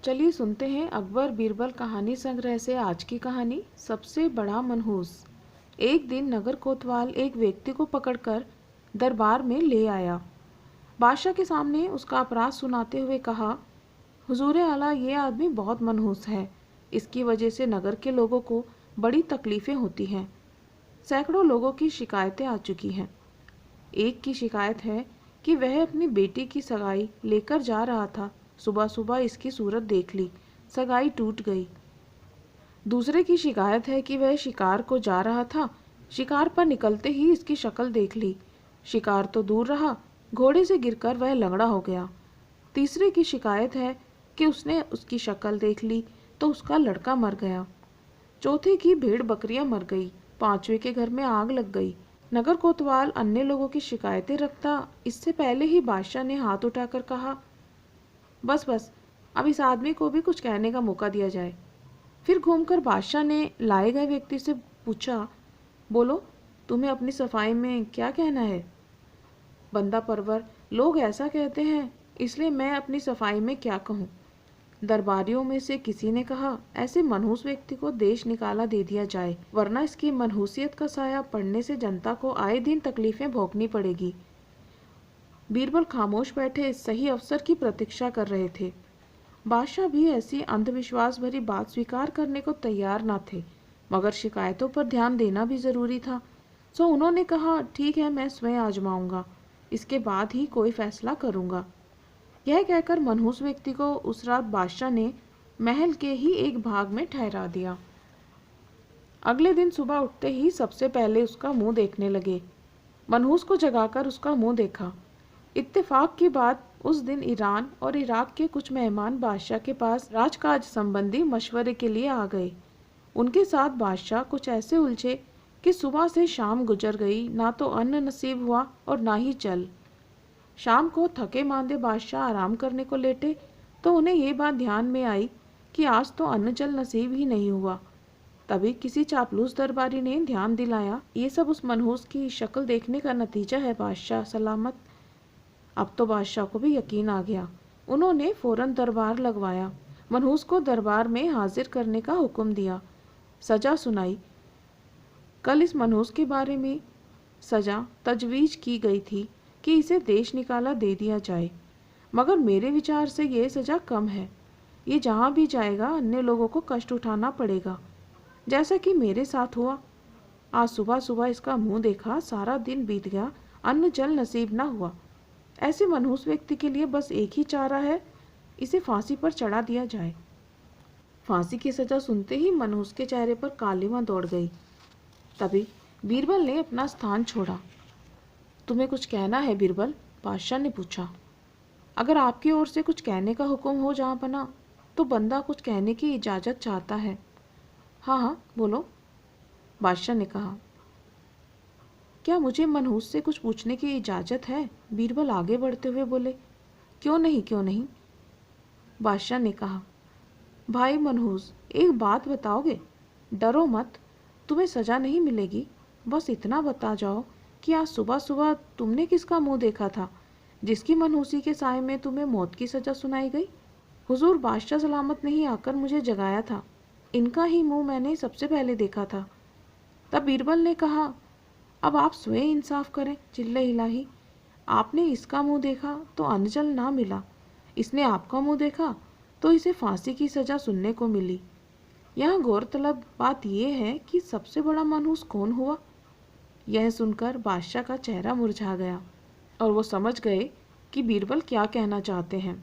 चलिए सुनते हैं अकबर बीरबल कहानी संग्रह से आज की कहानी सबसे बड़ा मनहूस। एक दिन नगर कोतवाल एक व्यक्ति को पकड़कर दरबार में ले आया। बादशाह के सामने उसका अपराध सुनाते हुए कहा, हुजूर आला, ये आदमी बहुत मनहूस है। इसकी वजह से नगर के लोगों को बड़ी तकलीफें होती हैं। सैकड़ों लोगों की शिकायतें आ चुकी हैं। एक की शिकायत है कि वह अपनी बेटी की सगाई लेकर जा रहा था, सुबह सुबह इसकी सूरत देख ली, सगाई टूट गई। दूसरे की शिकायत है कि वह शिकार को जा रहा था, शिकार पर निकलते ही इसकी शक्ल देख ली, शिकार तो दूर रहा, घोड़े से गिरकर वह लंगड़ा हो गया। तीसरे की शिकायत है कि उसने उसकी शक्ल देख ली तो उसका लड़का मर गया। चौथे की भेड़ बकरियां मर गई। पांचवे के घर में आग लग गई। नगर कोतवाल अन्य लोगों की शिकायतें रखता, इससे पहले ही बादशाह ने हाथ उठाकर कहा, बस बस, अब इस आदमी को भी कुछ कहने का मौका दिया जाए। फिर घूमकर बादशाह ने लाए गए व्यक्ति से पूछा, बोलो, तुम्हें अपनी सफाई में क्या कहना है? बंदा परवर, लोग ऐसा कहते हैं, इसलिए मैं अपनी सफाई में क्या कहूँ। दरबारियों में से किसी ने कहा, ऐसे मनहूस व्यक्ति को देश निकाला दे दिया जाए, वरना इसकी मनहूसियत का साया पड़ने से जनता को आए दिन तकलीफें भोगनी पड़ेगी। बीरबल खामोश बैठे सही अवसर की प्रतीक्षा कर रहे थे। बादशाह भी ऐसी अंधविश्वास भरी बात स्वीकार करने को तैयार न थे, मगर शिकायतों पर ध्यान देना भी जरूरी था। सो उन्होंने कहा, ठीक है, मैं स्वयं आजमाऊंगा, इसके बाद ही कोई फैसला करूंगा। यह कहकर मनहूस व्यक्ति को उस रात बादशाह ने महल के ही एक भाग में ठहरा दिया। अगले दिन सुबह उठते ही सबसे पहले उसका मुंह देखने लगे। मनहूस को जगाकर उसका मुंह देखा। इत्तेफाक की बात, उस दिन ईरान और इराक के कुछ मेहमान बादशाह के पास राजकाज संबंधी मशवरे के लिए आ गए। उनके साथ बादशाह कुछ ऐसे उलझे कि सुबह से शाम गुजर गई, ना तो अन्न नसीब हुआ और ना ही जल। शाम को थके मांदे बादशाह आराम करने को लेटे तो उन्हें ये बात ध्यान में आई कि आज तो अन्न जल नसीब ही नहीं हुआ। तभी किसी चापलूस दरबारी ने ध्यान दिलाया, ये सब उस मनहूस की शक्ल देखने का नतीजा है बादशाह सलामत। अब तो बादशाह को भी यकीन आ गया। उन्होंने फौरन दरबार लगवाया, मनहूस को दरबार में हाजिर करने का हुक्म दिया, सजा सुनाई। कल इस मनहूस के बारे में सजा तजवीज की गई थी कि इसे देश निकाला दे दिया जाए, मगर मेरे विचार से यह सजा कम है। ये जहाँ भी जाएगा अन्य लोगों को कष्ट उठाना पड़ेगा, जैसा कि मेरे साथ हुआ। आज सुबह सुबह इसका मुंह देखा, सारा दिन बीत गया, अन्न जल नसीब न हुआ। ऐसे मनहूस व्यक्ति के लिए बस एक ही चारा है, इसे फांसी पर चढ़ा दिया जाए। फांसी की सजा सुनते ही मनहूस के चेहरे पर कालिमा दौड़ गई। तभी बीरबल ने अपना स्थान छोड़ा। तुम्हें कुछ कहना है बीरबल? बादशाह ने पूछा। अगर आपकी ओर से कुछ कहने का हुक्म हो जहाँ पना, तो बंदा कुछ कहने की इजाज़त चाहता है। हाँ हाँ बोलो, बादशाह ने कहा। क्या मुझे मनहूस से कुछ पूछने की इजाज़त है? बीरबल आगे बढ़ते हुए बोले। क्यों नहीं, क्यों नहीं, बादशाह ने कहा। भाई मनहूस, एक बात बताओगे? डरो मत, तुम्हें सजा नहीं मिलेगी। बस इतना बता जाओ कि आज सुबह सुबह तुमने किसका मुंह देखा था, जिसकी मनहूसी के साए में तुम्हें मौत की सजा सुनाई गई? हुजूर बादशाह सलामत ने ही आकर मुझे जगाया था, इनका ही मुंह मैंने सबसे पहले देखा था। तब बीरबल ने कहा, अब आप स्वयं इंसाफ करें चिल्ले इलाही। आपने इसका मुंह देखा तो अनजल ना मिला, इसने आपका मुंह देखा तो इसे फांसी की सजा सुनने को मिली। यहाँ गौरतलब बात यह है कि सबसे बड़ा मनहूस कौन हुआ? यह सुनकर बादशाह का चेहरा मुरझा गया और वो समझ गए कि बीरबल क्या कहना चाहते हैं।